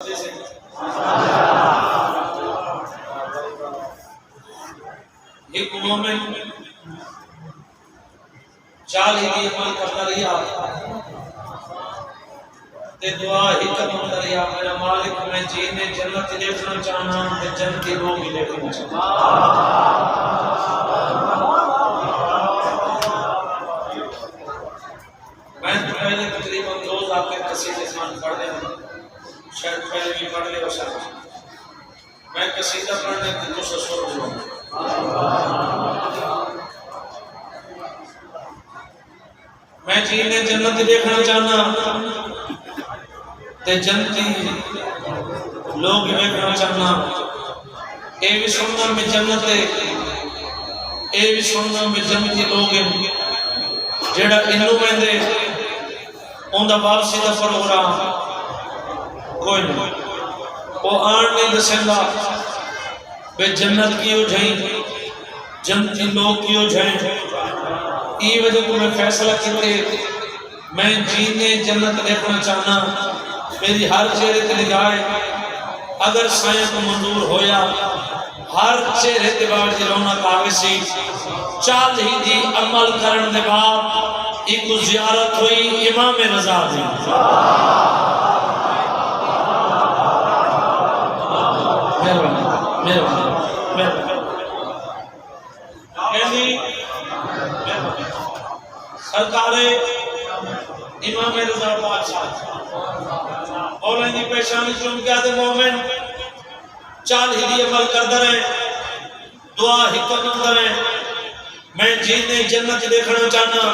ایک مومن چال ہی دی عمل کرتا رہیا تے دعا ہی کرتا رہیا میرا مالک میں جینے جنت دیکھنا چاہنا تے جنتی لوگ ہی دیکھنا چاہنا میں پہلے تقریباً روز آپ کے قصیدے خان پڑھ لے شاید پہلے بھی پڑھ لے وشاید میں قصیدہ پڑھنے کی تو سسور ہوں میں جینے جنت دیکھنا چاہنا تے جنتی لوگ دیکھنا چاہنا اے بھی سننا میں جنت اے بھی سننا میں جنتی لوگ جیڑا انہوں میں دے اندہ واپسی دا پروگرام کوئی نہیں وہ آن نہیں دسنگا بے جنت کیوں جائیں جنتی لوگ کیوں جائیں ای وجہ کو میں فیصلہ کیتے میں جینے جنت دیکھنا چاہنا میری ہر چہرے تے نگاہ اگر سائیں کو منظور ہویا ہر چہرے تے باہر دی رونق آگے سی چال ہی دی عمل کرن دے بعد ایک زیارت ہوئی امام رضا دی سرکار امام رضا بادشاہ اور ان کی پیشانی چون کیا دے مومن چال ہی دی عمل کر رہے دعا حکمت کریں میں جینے جنت دیکھنا چاہنا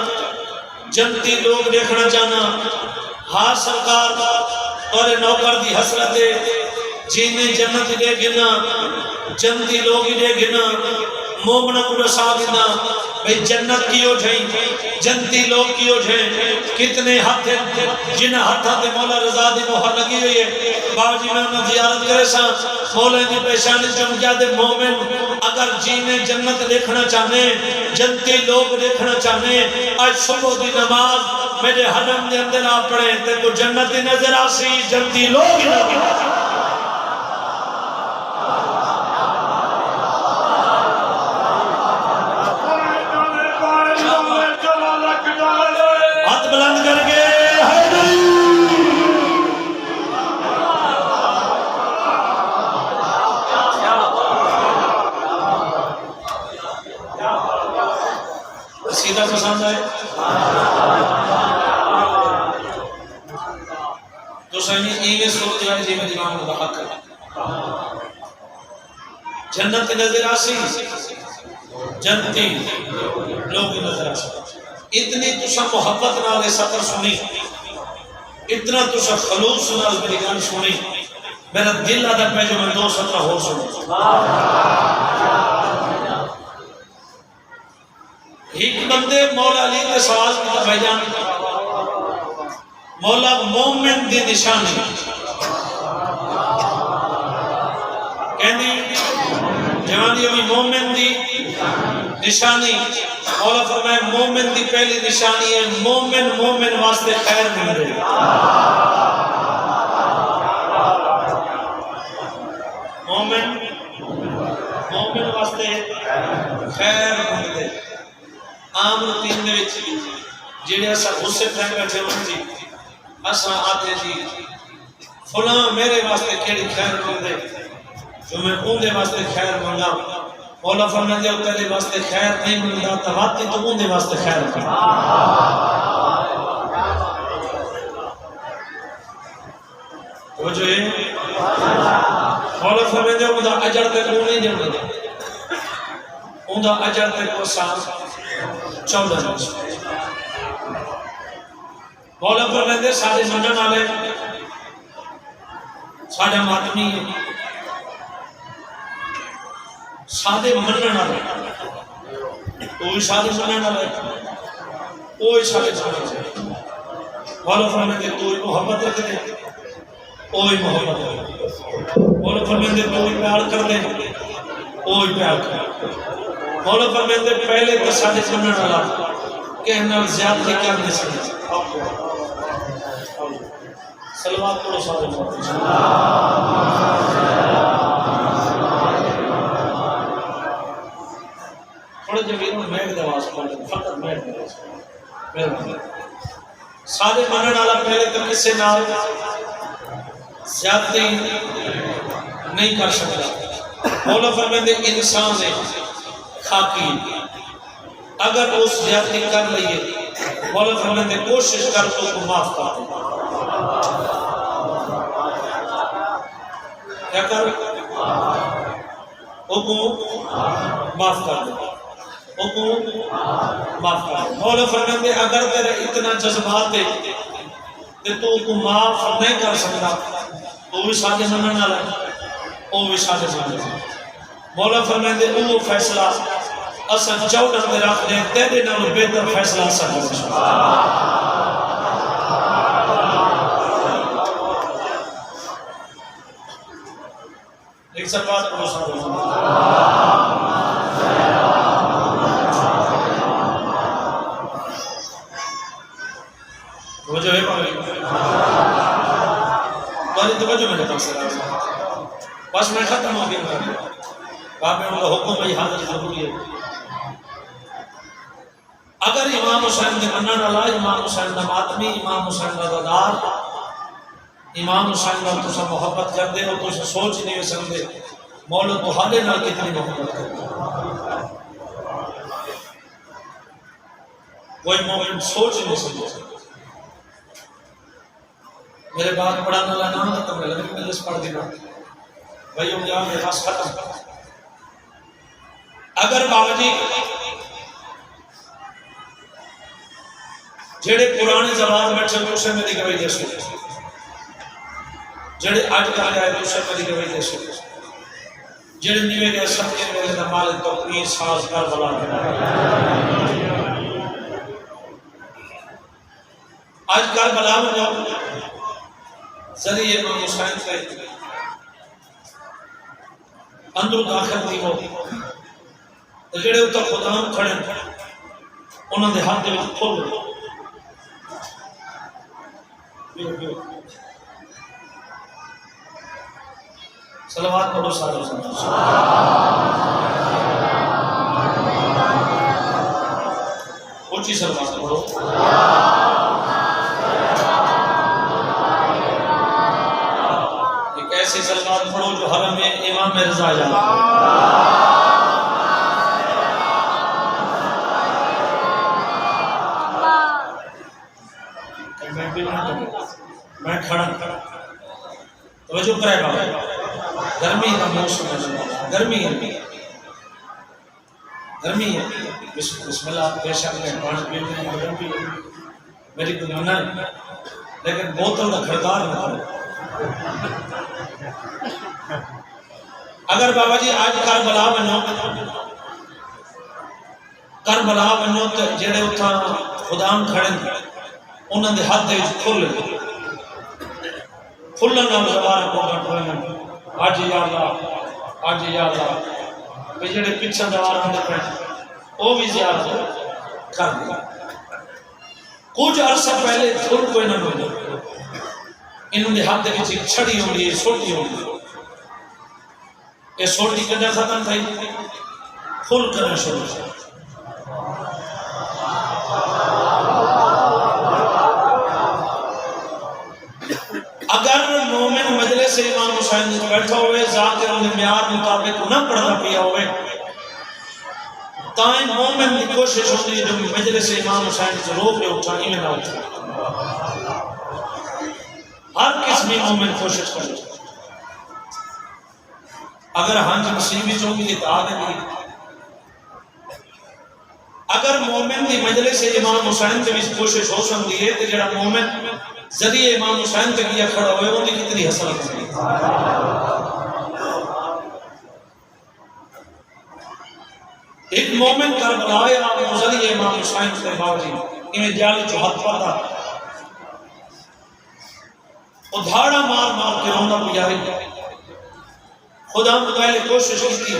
جنتی لوگ دیکھنا چاہنا ہاں سرکار اور نوکر دی حسرت جینے جنت دے گنا جنتی لوگ دے گنا مومنہ کو رسا دینا بھئی جنت کیوں جھائیں جنتی لوگ کیوں جھائیں کتنے ہاتھ جنہ ہاتھاں تے مولا رضا دی مہر لگی ہوئی ہے بابا جی میں انہوں زیارت کرے ساں مولا دی پیشانی چمکیا دے مومن اگر جینے جنت دیکھنا چاہنے جنتی لوگ دیکھنا چاہنے آج صبح دی نماز میرے حرم دے اندر آ پڑے تے کو جنتی نظر آسی جنتی لوگ ہی نظر بلند کر کے سیدھا پسند ہے تو سہنی ایویں صورت ہے جی میں دیوان کو حق ہے جنت نظر آسی جنتی لوگ نظر آسی اتنی تُسا محبت نالے سفر سنی اتنا تُسا خلوص نال میری گان سنی میرا دل آدھا پہ جو میں 2 سطرہ ہو سنی ایک بندے مولا علی کے سوال کی بھائی جان مولا مومن دی نشانی کہنی جوانی ابھی مومن دی نشانی مولا فرمائے مومن دی پہلی نشانی ہے مومن مومن واسطے خیر مل رہے مومن مومن واسطے خیر مل رہے عام روٹین دے وچ جڑے اسا غصے پھینک بیٹھے ہون جی اسا آتے جی فلاں میرے واسطے کیڑی خیر مل رہے جو میں اون دے واسطے خیر منگا مولا فرمائے دیا تیرے واسطے خیر نہیں ملتا تواتی تو اون دے واسطے خیر کرنا وہ جو ہے مولا فرمائے دیا اون دا اجر تے کو نہیں جڑ دے اون دا اجر تے کو سان 14 مولا فرمائے دیا سارے منن والے ساڈا ماتمی ہے سادے منن والے کوئی سادے منن والے کوئی سادے منن والے مولا فرمائے تو محبت رکھ دے کوئی محبت رکھ دے مولا فرمائے تو پیار کر دے کوئی پیار کر دے مولا فرمائے پہلے تو سادے منن والا کہنا زیادہ کیا نہیں سکتا صلوات پڑھو سارے تھوڑے جب میں دواز پڑھ فقط میں سارے ماننے والا پہلے تو کسے نال زیادتی نہیں کر سکتا. مولا فرماتے انسان ہے خاکی، اگر اس زیادتی کر لئیے مولا فرماتے کوشش کر تو کو معاف کر دے. کیا کر او کو معاف کر دے، او کو معاف کر دے. مولا فرماتے اگر تیرے اتنا جذبات ہے تو کو معاف نہیں کر سکتا تو بھی ساتھ منن والا او بھی ساتھ منن. مولا فرماتے وہ فیصلہ اساں چوٹن تے رکھ دے تیرے نال بہتر فیصلہ اساں کریں. ایک سب بات کرو سارے وہ جو ہے باری توجہ میں جاتا ہوں بس میں ختم ہو گیا آپ میں ان کا حکم ہے حاضر ضروری ہے. اگر امام حسین نے منن والا امام حسین کا ماتمی امام حسین کا دادار امام حسین کا تو محبت کرتے ہو تو سوچ نہیں سکتے مولا تو حالے نال کتنی محبت کرتے کوئی مومن سوچ نہیں سکتے. میرے بات پڑھانے والا نام ہے تو میں لگے مجلس پڑھ دینا بھائیوں میں میرے پاس ختم. اگر بابا جی جڑے پرانے زمان بیٹھے دوسرے میں دی گواہی دے سکتے جڑے آج کل آئے دوسرے میں دی گواہی دے سکتے جڑے نیوے گئے سب کے میرے دمال تو 20 سال کربلا کے آج کربلا میں جو ذریعے امام حسین سے اندر داخل تھی وہ جڑے اتر خدام کھڑے انہوں نے ہاتھ دے کھول صلوات پڑھو سارے اونچی صلوات پڑھو. ایک ایسی صلوات پڑھو جو حرم میں امام رضا میں کھڑا توجہ کرے بابا گرمی کا موسم ہے گرمی ہے گرمی ہے بسم اللہ بے شک میں پانی پیتے ہیں گرمی میری کوئی منع ہے لیکن بوتل کا کھڑکار نہ کرو. اگر بابا جی آج کربلا بنو تو جڑے اتھا خدام کھڑے انہوں نے ہاتھ دے کھول کھلن نال زبان کو کھولن آج یا اللہ کہ جڑے پیچھے دوار آندے پے وہ بھی زیارت کر دے. کچھ عرصہ پہلے پھول کوئی نہ ملے انہوں نے ہاتھ دے وچ ایک چھڑی ہوندی ہے سوٹی ہوندی یہ سوٹی کدے ختم تھی پھول کرنا شروع سے. اگر مومن مجلس امام حسین میں بیٹھا ہوئے ذاکر انہیں معیار مطابق نہ پڑھنا پیا ہوئے تائیں مومن کی کوشش ہوتی ہے جو مجلس امام حسین سے روک لے اٹھانی میں نہ اٹھا. ہر قسمی مومن کوشش کرے اگر ہنج مصیبی چونگی تو آگے بھی. اگر مومن کی مجلس امام حسین سے بھی کوشش ہو سکتی ہے تو جڑا مومن ذریعے امام حسین تک یہ کھڑا ہوئے وہ کتنی حسرت ہے. ایک مومن کربلا ہے ذریعے امام حسین سے باوجی انہیں جالی جو ہاتھ پڑا وہ دھاڑا مار مار کے رونا پجاری خدا مدعائے کوشش کی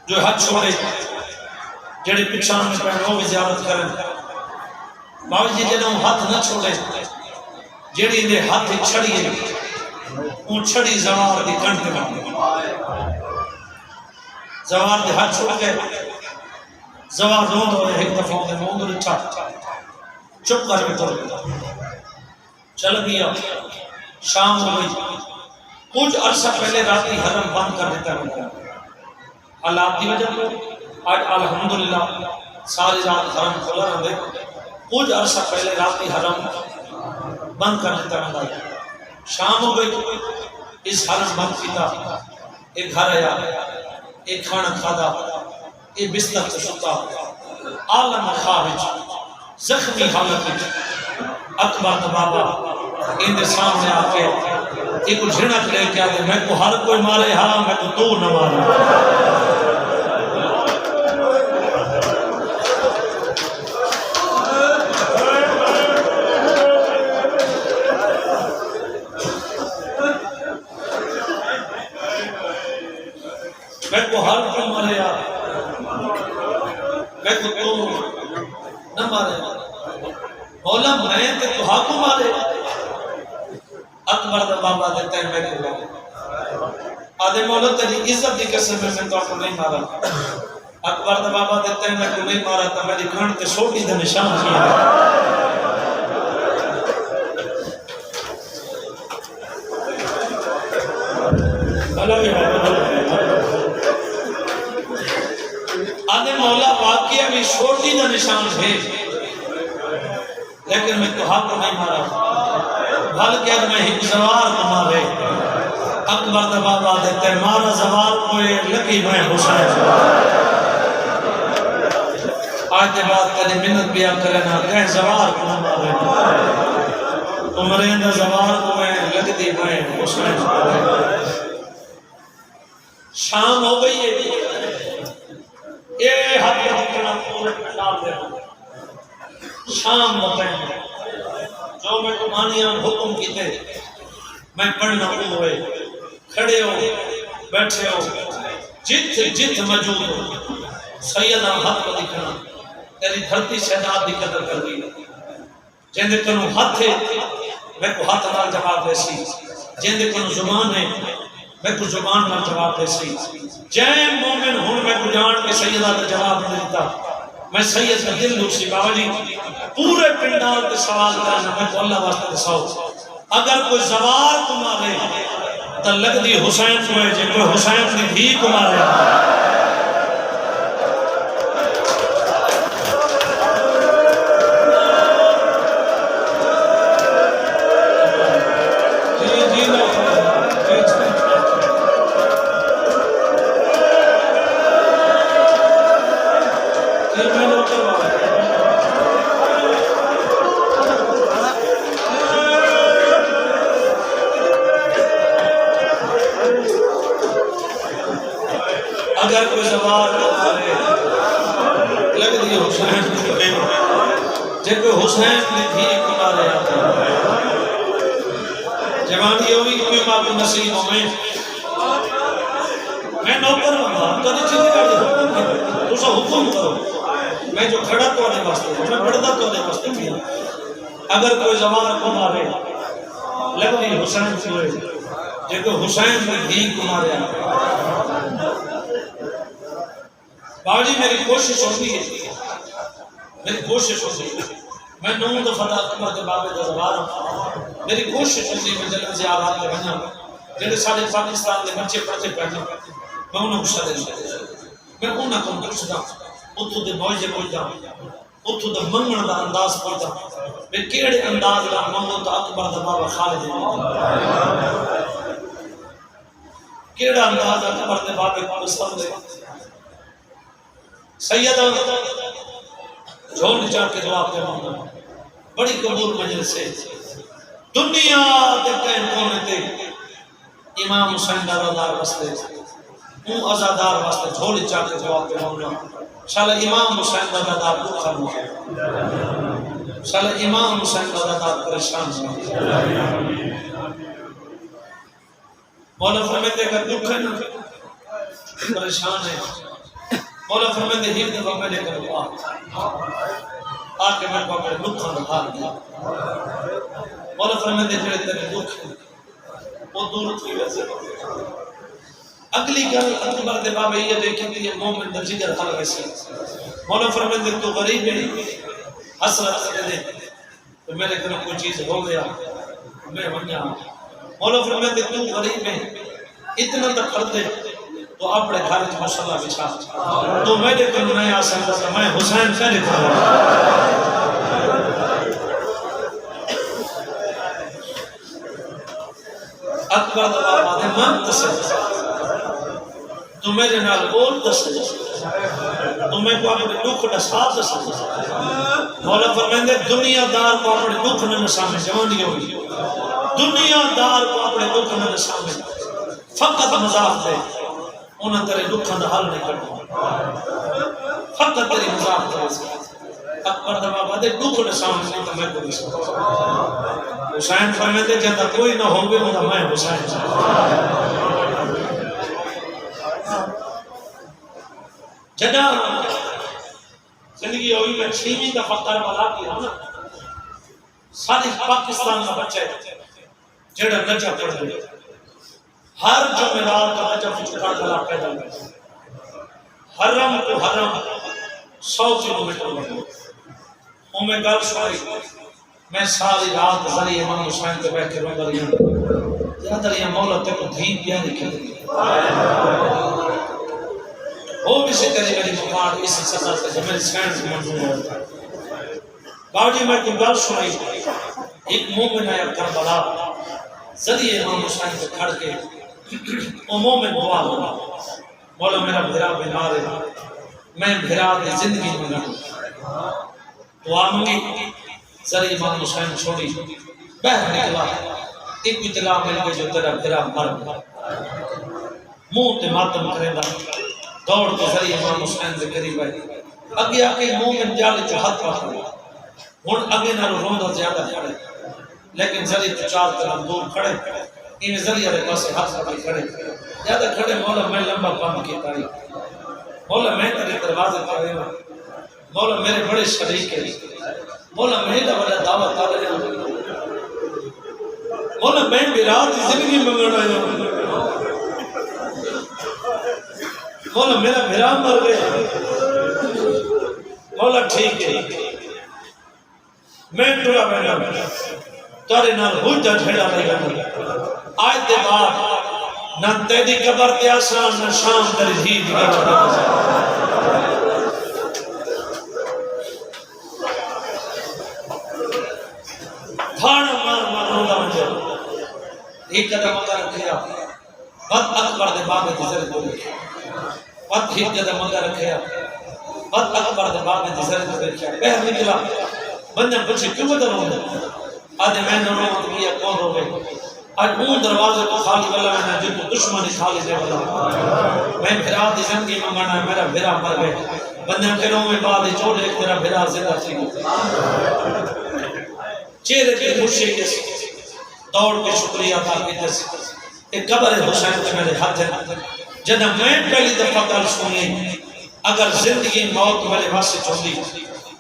جو حد چھوڑے جڑے پچھان میں پہنے وہ بھی زیارت کریں باوجی جنہوں ہاتھ نہ چھوڑے جڑی دے ہاتھ چھڑی ہے اون چھڑی زوار دی کنٹ تے مار زوار دے ہاتھ چھوڑ کے زوار روند ہوئے ایک دفعہ دے موند نے چپ کر کے تر چل گیا شام ہو گئی کچھ عرصہ پہلے راتی حرم بند کر دیتا ہے اللہ کی وجہ سے آج الحمدللہ ساری رات حرم کھلا رہے کچھ عرصہ پہلے راتی حرم بند کر دیتا ہے شام ہو گئی اس حرم بند کیتا ایک گھر آیا ایک کھانا کھادا ایک بستر سے ستا عالم خواہج زخمی حالت اکبر بابا ان سامنے آ کے ایک جھڑک لے کے آگے میں کو ہر کوئی مارے ہاں میں کو تو نہ مارے میں کو ہر کوئی مارے ہاں میں کو تو نہ مارے مولا میں تے تو ہاں کو مارے اکبر بابا دیتا ہے میں کو آدھے مولا تیری عزت دی قسم میں تو آپ کو نہیں مارا اکبر بابا دیتا ہے میں کو نہیں مارا تھا میری کھانڈ تے سوٹی دے نشان کیا آدھے مولا واقعہ بھی سوٹی دے نشان ہے لیکن میں تو حق نہیں مارا بلکہ اب میں ایک زوار کو مارے اکبر دا بابا دیتے مارا زوار کوئے لگی میں حسین آج دے بعد کدی منت بیا کرنا کہیں زوار کو مارے عمرین دا زوار کوئے لگی میں حسین شام ہو گئی ہے اے حق دکھنا پورے پٹال دے شام بتائیں جو میں کمانیاں حکم کیتے میں پڑھنا ہوئے کھڑے ہو بیٹھے ہو جت موجود ہو سیدہ حق کو دکھنا تیری دھرتی شہداد دی قدر کر گئی جن دے کنو ہاتھ ہے میں کو ہاتھ نال جواب دے سی جن دے کنو زبان ہے میں کو زبان نال جواب دے سی جائیں مومن ہوں میں کو جان کے سیدہ دا جواب دے دیتا میں سید کا دل لوگ سی بابا جی پورے پنڈال کے سوال کرنا میں کو اللہ واسطے دساؤ اگر کوئی زوار کو مارے تو لگ دی حسین کو ہے جن کوئی حسین کی بھی کو مارے اگر کوئی زوار کو مارے لگ دی حسین کو ہے جن کوئی حسین کی بھی کو مارے جوانی ہوئی کوئی باب نصیب ہو میں نوکر ہوں تو نہیں چیزیں کر دے تو سا حکم کرو میں جو کھڑا تو آنے واسطے میں پڑھتا تو آنے واسطے کیا اگر کوئی زوار کو مارے لگ دی حسین کو ہے جن کوئی حسین کی بھی کو مارے بابا جی میری کوشش ہوتی ہے میری کوشش ہوتی ہے میں نون دفعہ اکبر کے بابے کا زبار ہوں میری کوشش ہوتی ہے میں جلد سے آباد کے بنا جلد سارے پاکستان کے بچے پڑھتے پڑھتے میں انہوں کو شدہ میں انہوں کو درست دا اتھو دے موجے پہنچا اتھو دے منگن دا انداز پہنچا میں کیڑے انداز دا منگن دا اکبر دا بابا خالد کیڑا انداز اکبر دے بابے کو بسر دے سیدہ جھول چاہ کے دعا کے مانگا بڑی قبول مجلس سے دنیا دے کہیں کونے تے امام حسین دارادار واسطے اون ازادار واسطے جھول چاہ کے دعا کے مانگا شالا امام حسین دارادار دکھا مانگا شالا امام حسین دارادار پریشان مانگا مولا فرمیتے کہ دکھ ہے نا پریشان ہے مولا فرمیتے ہی دفعہ میں لے کر آ کے میں کو اپنے دکھاں دکھا دیا مولا فرمائے جڑے تیرے دکھ وہ دور تھی ویسے اگلی گل اکبر دے بابے یہ دیکھیں کہ یہ مومن دا جگر حل ویسے مولا فرمائے تو غریب ہے حسرت دے دے تو میرے گھر کوئی چیز ہو گیا میں ونیا مولا فرمائے تو غریب ہے اتنا تک کر دے تو اپنے گھر میں مصلی بچھا تو میرے گھر میں آ سکتا تھا میں حسین پہلے تھا اکبر دا بابا دے من تسل تو میرے نال بول تسل تو میں کو اپنے دکھ نسا تسل مولا فرمائے دنیا دار کو اپنے دکھ نسا میں جوانی ہوئی دنیا دار کو اپنے دکھ نسا میں فقط مذاق دے انہاں تیرے دکھاں دا حل نہیں کرنا فقط تیری مذاق دے اکبر دا بابا دے دکھ نسا میں تو میں کو نہیں سکتا حسین فرمائے جب کوئی نہ ہوگے وہ میں حسین جدا زندگی ہوئی میں 6ویں دفعہ کربلا کیا نا ساری پاکستان کا بچہ جڑا نجا پڑھ گیا ہر جمعرات کا نجا فچ کربلا پیدا ہوا حرم کو حرم 100 کلومیٹر بڑھ میں گل سنائی میں ساری رات ذریعہ امام حسین کے بیٹھ کے رو دریا یا دریا مولا تے کو دھین پیاری کھل وہ بھی سے کری میری مقام اس سزا سے جو میری سینڈ سے منظور ہوتا ہے باوجی میں کو گل سنائی ایک مومن آیا کربلا ذریعہ امام حسین کے کھڑ کے وہ مومن دعا ہوا مولا میرا بھرا بنا رہا میں بھرا دے زندگی میں رہا دعا منگی ذریعہ امام حسین چھوڑی بہر نکلا ایک اطلاع مل گئی جو تیرا بھرا مر منہ تے ماتم کرے دا دوڑ کے ذریعہ امام حسین دے قریب آئی اگے آکے مومن جالے جو حد پاتا ہون اگے نالو روندہ زیادہ کھڑے لیکن ذریعہ تو 4 قدم دور کھڑے ان ذریعہ دے پاسے ہاتھ ساتھ کھڑے زیادہ کھڑے مولا میں لمبا کام کیتا ہی مولا میں تیرے دروازے پڑے مولا میرے بڑے شریک ہے مولا میں دا بڑا دعوت آ رہے ہیں مولا میں بیرات کی زندگی منگڑ آیا ہوں مولا میرا بھرا مر گیا مولا ٹھیک ہے میں ٹرا بینا تارے نال ہوجا جھڑا لگا آج دے بعد نہ تیری قبر تے آسان نہ شام تیری دھی دی چھڑا پھاڑا مار مار رولا مجھے ایک قدم اگر رکھیا بد اکبر دے بابے دی زرد ہو گئی بد ایک قدم اگر رکھیا بد اکبر دے بابے دی زرد ہو گئی بہر نکلا بندہ پوچھے کیوں بدل ہوں گے آدھے میں نے رومت کیا کون رو گئے آج اون دروازے کو خالی والا میں جن کو دشمنی خالی دے والا میں بھرا دی زندگی منگانا ہے میرا بھرا مر گئے بندے پھروں میں بعد چھوڑ ایک تیرا بھرا زندہ تھی چہرے پہ خوشی کے دوڑ کے شکریہ ادا کیتے سے ایک قبر حسین کے میرے ہاتھ ہے جنہ میں پہلی دفعہ گل سنی اگر زندگی موت میرے واسطے چھوڑی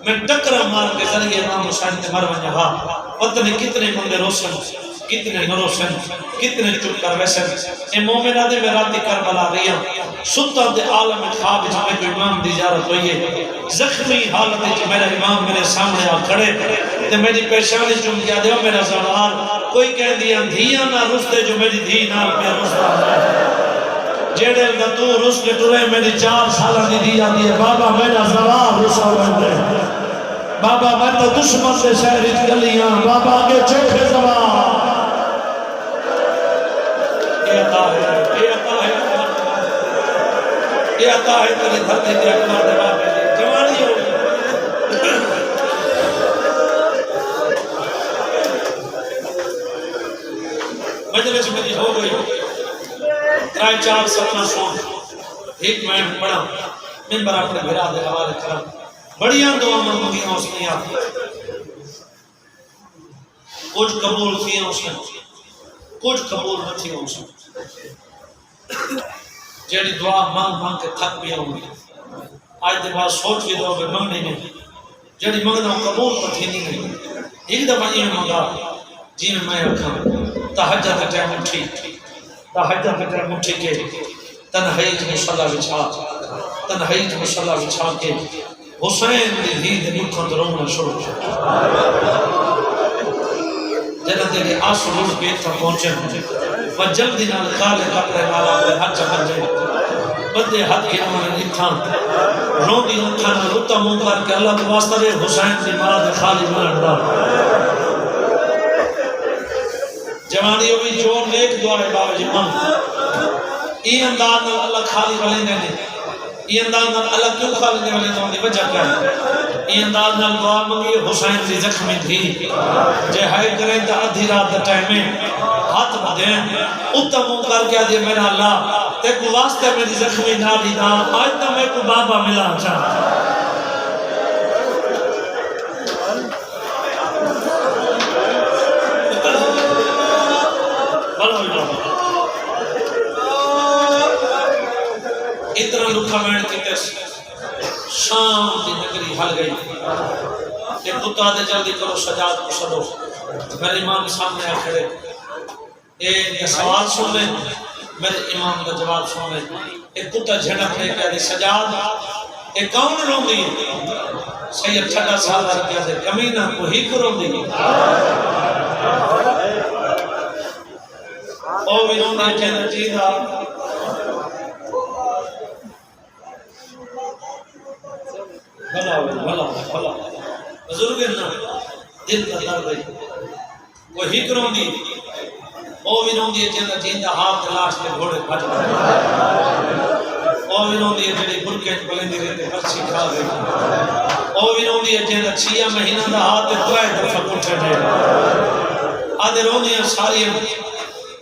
میں ٹکرا مار کے ذریعے امام حسین کے مر ونجا ہا پتہ نہیں کتنے منگے روشن کتنے نہ روشن کتنے چپ کر ویسن اے مومنہ دے میں راتی کربلا رہی ہوں ستا دے عالم خواب جب میں کوئی امام دی زیارت ہوئی ہے زخمی حالت ہے میرا امام میرے سامنے آ کھڑے تے میری پیشانی چم گیا دیو میرا زوال کوئی کہہ دیا دھیاں نہ رستے جو میری دھی نال پہ رستا ہے جیڑے نہ تو رس کے ٹرے میری 4 سالہ دی دیا دی بابا میرا زوال رسا ہوئے بابا میں تو دشمن سے شہری گلیاں بابا کے چوکھے زوال یہ عطا ہے تیری دھرتی دے اکبر دے بابے دی جوانی ہو مجلس میری ہو گئی 3-4 سپنا سون ایک میں پڑھا ممبر اپنے بھرا دے حوالے کرم بڑیاں دعا منگیاں اس نے آتی کچھ قبول کیا اس نے کچھ قبول نہ تھی اس نے جیڑی دعا مانگ مانگ کے تھک بھی ہوں گی آج دے بعد سوچ بھی دو کہ منگنے نہیں جیڑی منگنا قبول تو تھی نہیں ایک دفعہ یہ منگا جی میں آکھاں تہجد ٹائم اٹھی کے تنہائی مصلی بچھا کے حسین دی دھی دے مکھوں تے رونا شروع جنت دے آنسو روڑ کے تھا پہنچے و جلدی نال کالے کپڑے والا اپنے ہاتھ چکر جائے بدے ہاتھ کے نمانے اتھاں روندی اتھاں رتا منہ کر کے اللہ کو واسطہ دے حسین دی ماں دے خالی ملن دا جوانی ہوئی جوڑ نیک دعا ہے بابا جی من این انداز نال اللہ خالی والے نے این انداز نال اللہ کیوں خالی نے والے نے وجہ کیا ہے این انداز نال دعا منگی حسین دی زخمی تھی جے ہائے کریں تا ادھی رات دا ٹائم میں ہاتھ بدیں اتم منہ کر کے آدھے میرا اللہ تے کو واسطے میری زخمی نالی دا آج تا میں کو بابا ملا چاہ اتنا لکھا مین کی تیس شام دی نگری حل گئی کہ کتا دے جلدی کرو سجاد کو صدو میرے امام سامنے آکھرے ایک سوال سن لیں میرے امام کا جواب سن لیں ایک کتا جھڑک لے کہہ دے سجاد ایک کون رون دی سید چھڑا سالہ کہہ دے کمینہ کو ہی کرون دی او بھی رون دی کہہ دے جیدہ بھلا بزرگ نا دل کا درد ہے وہ ہکروں دی او بھی رون دی جیندہ جیندہ ہاتھ لاش کے گھوڑے پھٹ گئے او بھی رون دی جیندہ برکیت بلندی رہتے پرچی کھا گئی او بھی رون دی جیندہ 6 مہینہ دا ہاتھ دوائے دفعہ کٹھے دے آدھے رون دی ساری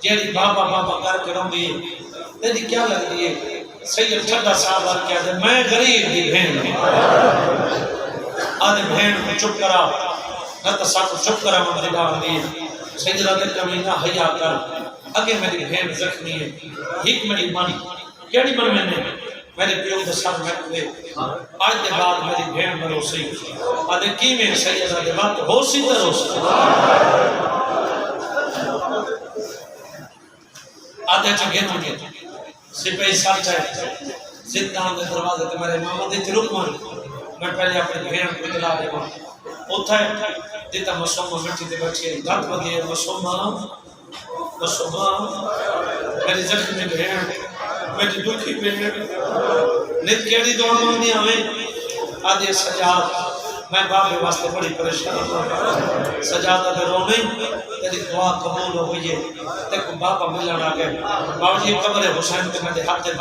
جیڑی بابا بابا کر کے رون دی تیری کیا لگ دی ہے سید چھڑا صاحب آر کیا دے میں غریب دی بھین آدھے بھین کو چپ کرا نہ تو ساتھ چپ کرا من دی باہر دی سیدہ دے کمینہ حیاء کر اگے میری بھین زخمی ہے ہیک میری من کیڑی من میں نے میرے پیو دے ساتھ میں دے آج دے بعد میری بھین مرو سی آدھے کی میں سیدہ دے وقت ہو سی تر ہو سی آدھے چگے نہ گے سپاہی ساتھ چاہے زدان دے دروازے تے میرے ماما دے رک مان میں پہلے اپنے بھین کو اطلاع دے مان اتھا ہے دیتا مسومہ مٹی دے بچے گھٹ بدے مسومہ میری زخمی بھین میری دکھی بھین نت کیڑی دعا مانگی ہمیں آدھے سجاد میں بابے واسطے بڑی پریشان سجادہ دے رونے تیری دعا قبول ہو گئی ہے تے کو بابا ملن آ گئے بابا جی قبر حسین تے میں دے ہاتھ دے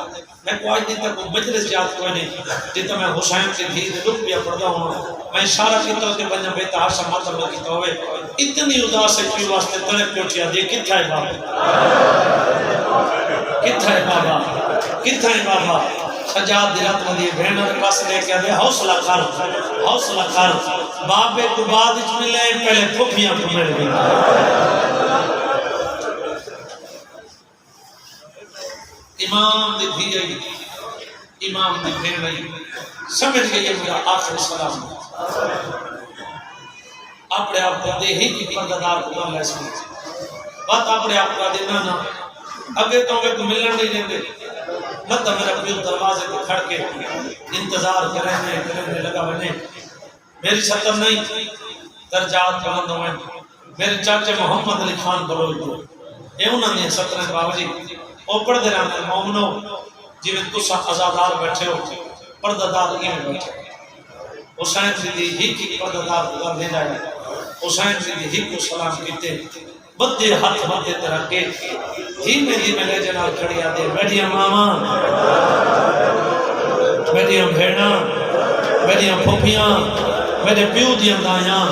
میں کو آج دن تک مجلس یاد کوئی نہیں جتا میں حسین کے دھی دے رک بیا پڑھتا ہوں میں اشارہ کیتا ہوتے بنیا بیتا ہاشا مطلب کیتا ہوئے اتنی اداس ہے کیوں واسطے تڑے پیوٹیا دے کتھا ہے بابا کتھا ہے بابا کتھا ہے بابا سجاد دیرات مدی بہنہ کے پاس لے کے دے حوصلہ کر بابے کو بعد اچھ ملے پہلے پھوپیاں کو مل گئی امام دی بھی گئی امام دی بہن گئی سمجھ گئی میرا آخر سلام اپنے آپ کو دے ہی کی پردادار کو اللہ سمجھ بات اپنے آپ کا دے نا اگے تو میں کو ملن نہیں دیں گے مطلب میرا پیو دروازے کو کھڑ کے انتظار کرنے لگا بنے میری شکل نہیں درجات بلند ہوئے میرے چاچے محمد علی خان بلوئی کو اے انہوں نے سترہ بابا جی اوپر دے رہا ہے مومنو جی میں تسا ازادار بیٹھے ہو پردادار ہی میں بیٹھے حسین زیدی ہی کی پردادار کو دے جائے حسین زیدی ہی کو سلام کیتے بدے ہاتھ بدے طرح کے ہی میں لے جنال کھڑی آدھے بیٹھیاں ماما بیٹھیاں بھیڑا بیٹھیاں پھوپیاں میرے پیو دیاں دائیاں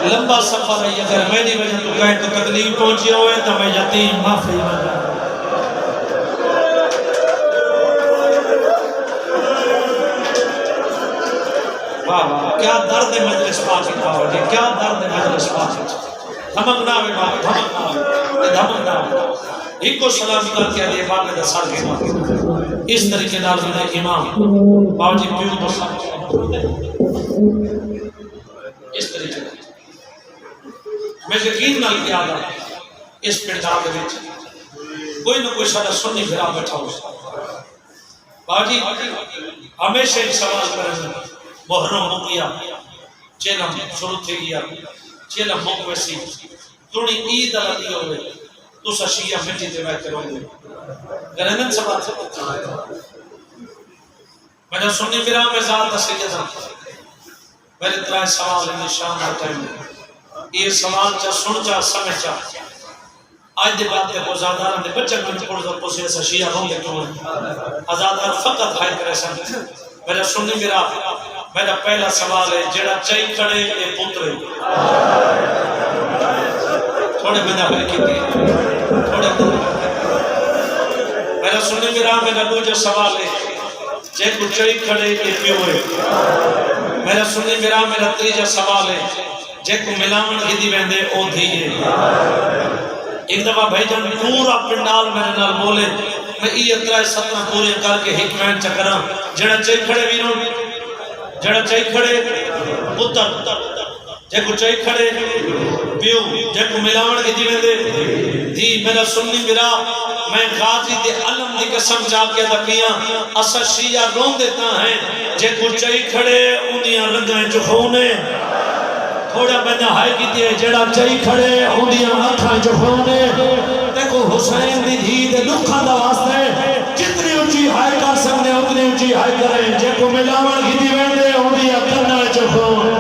لمبا سفر ہے اگر میری وجہ تو کہے تو تکلیف پہنچی ہوئے تو میں یتیم معافی مانگا کیا درد مجلس پاکی پاو جی کیا درد مجلس پاکی دھمک نہ ہوئے بابا دھمک نہ ہوئے ایک کو سلام کر کے آدھے بابے دا سار کے بابے اس طریقے نال میں امام بابا جی پیو دا سار اس طریقے میں یقین نال کیا گا اس پنڈال دے وچ کوئی نہ کوئی سارا سنی پھرا بیٹھا ہو باجی ہمیشہ ایک سوال کریں محرم ہو گیا چیلم شروع تھی گیا چیلم ہو ویسی تھوڑی عید آتی ہوئے تو شیعہ مٹی دے بیٹھے رہو گے گرنن سوال میں نے سنی پھرا میں ذات سیدہ میرے ترائے سوال ہیں شام کا ٹائم یہ سوال چا سن چا سمجھ چا آج دے بات تے کو زاداران دے بچے میں پڑھ دو پوسے ایسا شیعہ ہوں گے تو آزادار فقط ہائی کرے سن میرا سنی میرا پہلا سوال ہے جڑا چاہی کھڑے اے پترے تھوڑے میں نے بھائی کی تھوڑے میرا سنی میرا دوجہ سوال ہے جے کو چاہی کھڑے اے پیو ہے میرا سنی میرا تریجہ سوال ہے جے کو ملاون ہی ویندے او دھیے ایک دفعہ بھائی جان پورا پنڈال میرے نال بولے میں یہ اترائے 17 پورے کر کے حکمین چکرا جڑا چاہی کھڑے ویروں جڑا چاہی کھڑے پتر جے کو چاہی کھڑے پیو جے کو ملاون ہی ویندے دی میرا سنی میں غازی دے علم دی قسم جا کے دکیاں اسا شیعہ رون دیتا ہیں جے کو چاہی کھڑے انہیاں رنگیں جو خونے تھوڑا بندہ ہائی کی دیئے جڑا چاہی کھڑے انہیاں اکھائیں جو خونے دیکھو حسین دی دھی دے لکھا دا واسطے جتنی اونچی ہائی کر سکنے اتنی اونچی ہائی کریں جے کو ملاون کی دی ویندے انہیاں کرنا جو خونے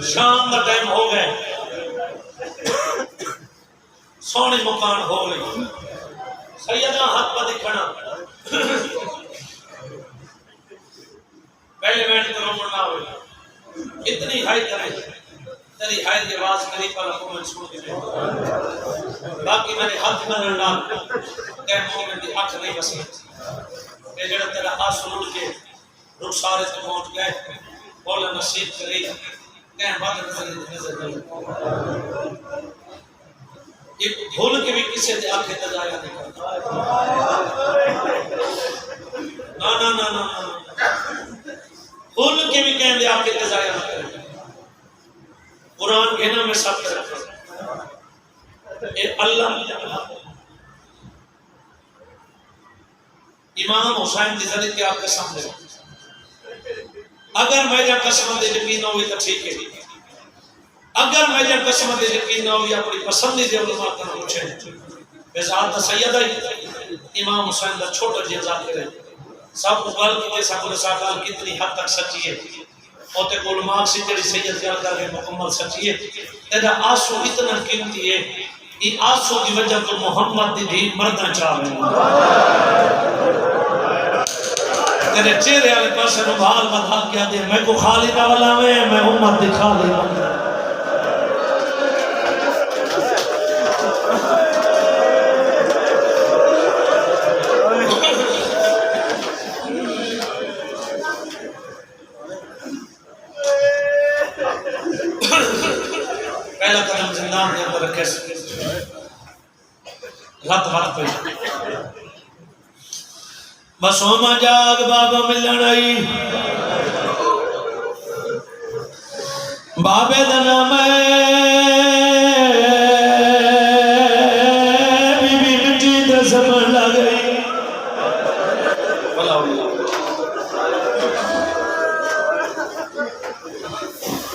شام کا ٹائم ہو گئے سونی مکان ہو گئی سیدہ ہاتھ پہ دکھنا پہلے میں نے رومن نہ ہوئی اتنی ہائی کرے تیری ہائی کی آواز کری پر حکومت سن کے باقی میں نے ہاتھ میں لڑنا کہ مومن دی آنکھ نہیں بسی کہ جڑا تیرا ہاتھ سنوڑ کے رخسارے سے پہنچ گئے بولا نصیب کری کہیں بات نظر ایک بھول کے بھی کسے دے آنکھیں تجایا نہیں کرتا نا بھول کے بھی کہیں دے آنکھیں تجایا نہیں کرتا قرآن کہنا میں سب کرتا اے اللہ امام حسین دی ذریعے کے آپ کے سامنے اگر میں جا قسم دے یقین نہ ہوئی تو ٹھیک ہے اگر میں جا قسم دے یقین نہ ہوئی اپنی پسندی دے علماء کا پوچھیں بذات سیدہ امام حسین دا چھوٹا جی ذاکر ہے سب کو گل کی سب کو ساکال کتنی حد تک سچی ہے اور تے علماء سے جڑی سید خیال کر کے مکمل سچی ہے تیرا آنسو اتنا قیمتی ہے یہ آنسو کی وجہ تو محمد دی بھی مردہ چاہ رہے تیرے چہرے والے پاس نبھال بدھا کیا دے میں کو خالی نہ والا میں امت دی خالی بنا پہلا قدم زندان دے اندر رکھے رات پہ بس ہوما جاگ بابا ملن آئی بابے دا نام بی بی مٹی دے زمن لگئی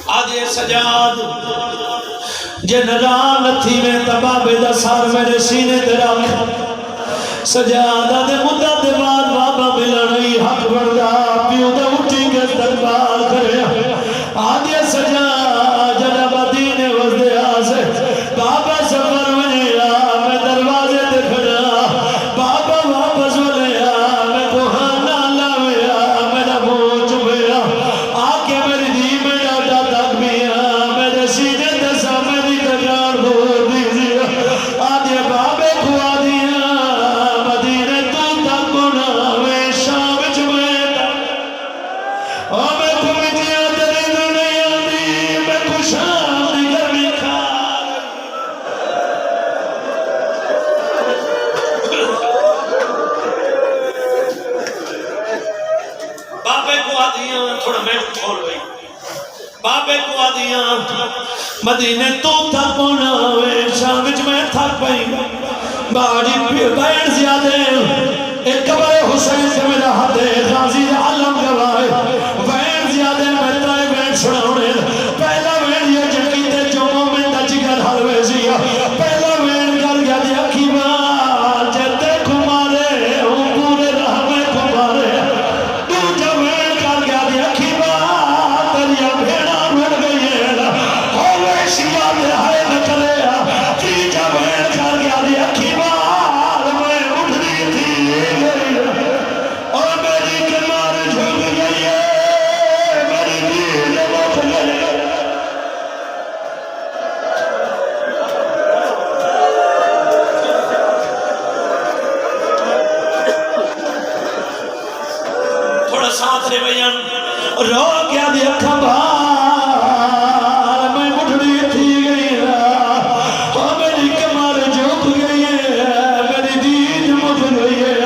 آدھے سجاد جن ران تھی میں تبابے دا سار میرے سینے دے رکھا سجادہ دے مدہ دے بعد بابا ملن آئی حق بردہ پیو دے اٹھی کے دربار کرے آدھے سجاد جنب دین وزدے آسے بابا سفر میں آ میں دروازے دے کھڑا بابا واپس میں آ میں بہانا لاوے آ میں نبوچ میں آکے میری دی میں آتا تک بھی میرے سینے دے سامنے دی کجار بھول دیزی آدھے بابے کھوا دیا مدینے تو تک بناوے تھوڑا میں کھول گئی بابے کو آدیاں مدینے تو تھک پونا ہوئے شام وچ میں تھک پئی باڑی بین زیادہ ایک قبر حسین سے میرا حد غازی علم گوائے بین زیادہ میں ترائے بین سناؤنے پہلا بین یہ جنگیتے جو مومن دا جگر حلوے زیا پہلا بین کر گیا دیا کی بات جتے کمارے ہوں پورے راہ میں کمارے دوجہ بین کر گیا دیا کی بات دریا بھیڑا بھیڑ گئی ہے ہوئے شیعہ دے ہائے نکلے تیجہ بین کر گیا دیا کی بات میں اٹھنی تھی گئی اور میری کمار جھوک گئی ہے میری دید مٹ گئی تھوڑا ساتھ رے بیان رو کیا دیا کھبار میں مٹھڑی تھی گئی اور میری کمار جھوک گئی ہے میری دید مٹ گئی ہے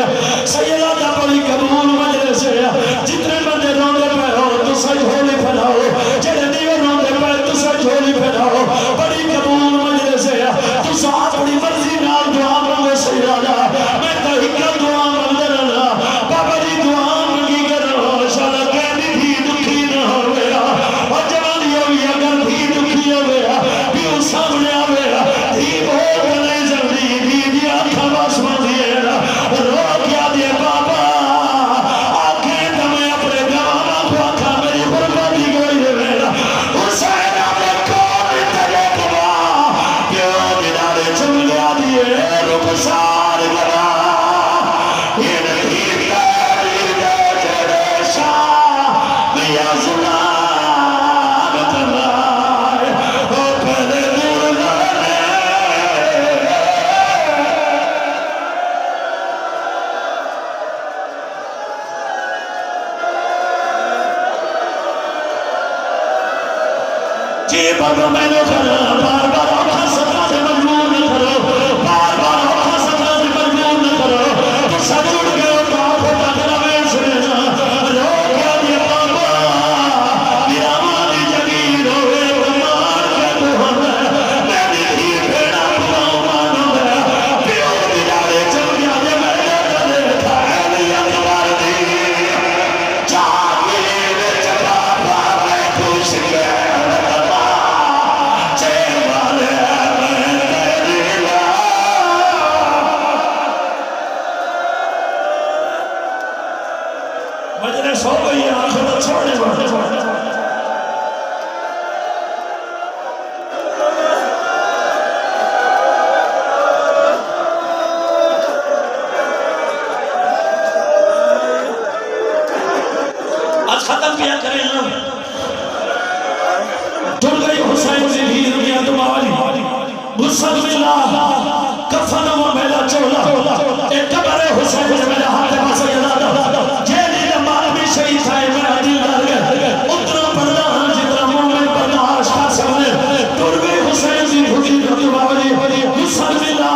سیدہ دا بڑی قبول مجلس ہے جتنے بندے روندے پہ ہو تو سا جھولی پھیلاؤ جڑے دیو روندے پہ تو سا جھولی پھیلاؤ بڑی قبول مجلس ہے تو سا اپنی مرضی نال دعا مانگو سیدہ میں تو ہکا دعا مانگ رہا بابا جی دعا مانگی کرو شالا کہنی بھی دکھی نہ ہو گیا اور جوانی ہوئی اگر بھی دکھی ہو گیا پیو سامنے آوے دھی بہت نہیں جلدی دھی دیا کھواس مانگی ہے رو کیا دے بابا آنکھیں تمہیں اپنے گوانا کو آنکھا میری بربادی گئی ہے میرا حسین آنے کون تجھے کوا پیو دنارے چم گیا دیئے رک سار گرا یہ نہیں تیری دے جڑے شاہ میا سلام تمہارے او پہلے دور گانے جی بابا میں نے کرا بار بار آنکھا سکھا سے مجبور نہ کرو بار بار آنکھا سکھا سے مجبور نہ کرو تو سب اڑ گئے تو آنکھوں کا کرا میں سننا رو کیا دیا بابا میرا مالی جگیر ہوئے مار کے تو ہمیں میری ہی بھیڑا پراؤ مانو گیا پیو دلارے چل گیا دے میرے کدے کھائے لیا دوار دی جاگی میں چکا پاوے خوش گئے مجلس ہو گئی آنکھوں تو چھوڑنے والے آج ختم کیا کریں ہم ٹھل گئی حسین سے بھی دنیا تمہاری غصہ ملا کفن و میلا چولا ایک قبر حسین سے میرا ہاتھ پاس یاد جیلی دمار بھی شہید تھا میرا دل ڈر گیا اتنا پڑھنا جتنا مومن برداشت کا سمجھے ٹھل گئی حسین سے بھی تمہاری غصہ ملا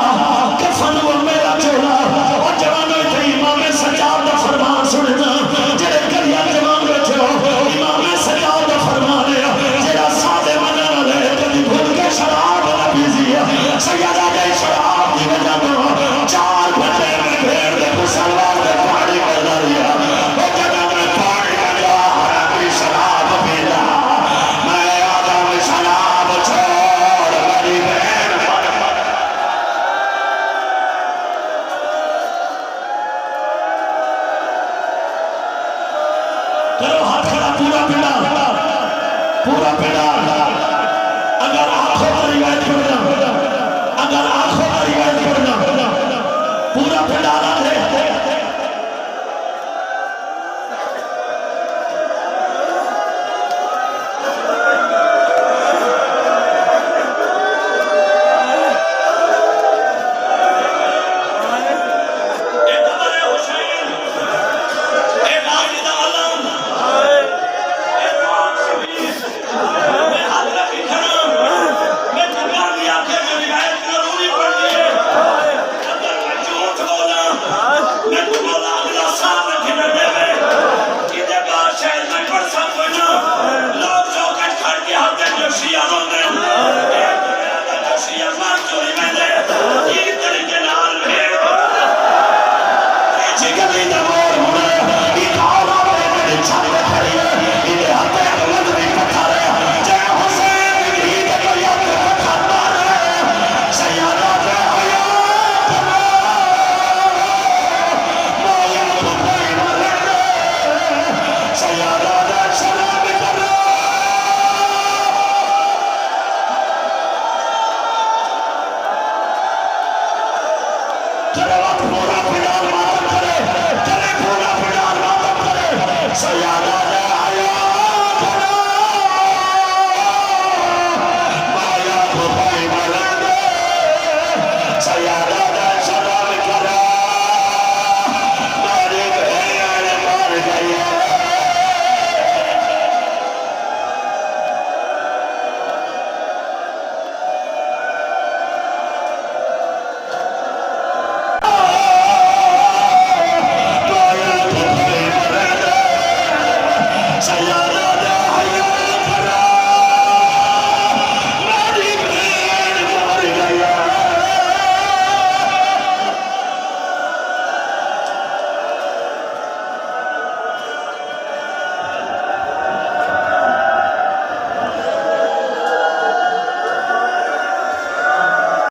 کفن و میلا چولا اور جوانوں تھے امام سجاد دا فرمان سننا جڑے کریا جوان بیٹھے ہو امام سجاد دا فرمان ہے جڑا سادے منع والے کبھی بھول کے شراب نہ پیزیا سیدہ دے شراب دی وجہ میں 4 گھنٹے میں بھیڑ دے مسلمان دے پانی میں دریا وہ جگہ میں پانی میں جا حرام شراب پیلا میں آدم شراب چھوڑ میری بہن کرو ہاتھ کھڑا پورا پیڑا اگر آنکھوں کا روایت پڑھنا اگر آنکھوں کا روایت پڑھنا پورا پیڑا ہے حضرت جگر دا